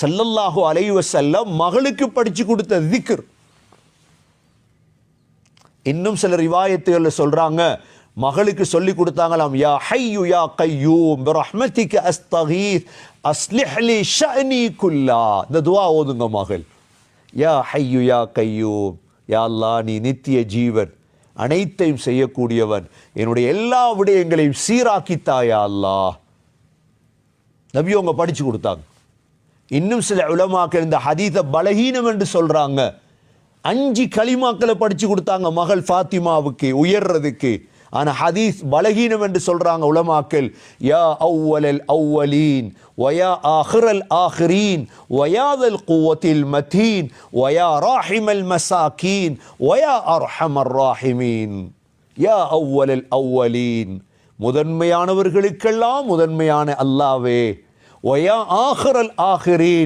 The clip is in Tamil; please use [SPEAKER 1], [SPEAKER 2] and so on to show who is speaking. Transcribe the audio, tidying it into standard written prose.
[SPEAKER 1] ஸல்லல்லாஹு அலைஹி வஸல்லம் மகளுக்கு படிச்சு கொடுத்த திக்ர். இன்னும் சில ரிவாயத்துகள்ல சொல்றாங்க, மகளுக்கு சொல்லி கொடுத்தாங்களாம், யா ஹய்யு யா கய்யூம் பிரஹ்மதிக அஸ்தகீஸ் அஸ்லிஹ் லி ஷஅனி குல்லா. இந்த துஆ ஓதுங்க மகள். யா ஹய்யு யா கய்யூம், யா அல்லாஹ் நீ நித்திய ஜீவன், அனைத்தையும் செய்யக்கூடியவன், என்னுடைய எல்லா விடயங்களையும் சீராக்கித்தாயா அல்லாஹ். நபி அவங்க படிச்சு கொடுத்தாங்க. இன்னும் சில உலமாக்கள் இந்த ஹதீஸை பலகீனம் என்று சொல்றாங்க. 5 கலிமாக்களை படிச்சு கொடுத்தாங்க மகள் ஃபாத்திமாவுக்கு உயர்றதுக்கு. ஆனா ஹதீஸ் பலகீனம் என்று சொல்றாங்க உலமாக்கள். யா அவ்வலல் அவ்வலீன் வயா ஆஹிரல் ஆஹிரீன் வயாதல் குவத்தில் மதீன் வயா ராஹிமல் மசாக்கீன் வயா அர்ஹமர் ராஹிமீன். யா அவ்வலல் அவ்வலீன், முதன்மையானவர்களுக்கெல்லாம் முதன்மையான அல்லாவே. வயா ஆஹிரல் ஆஹிரீன்,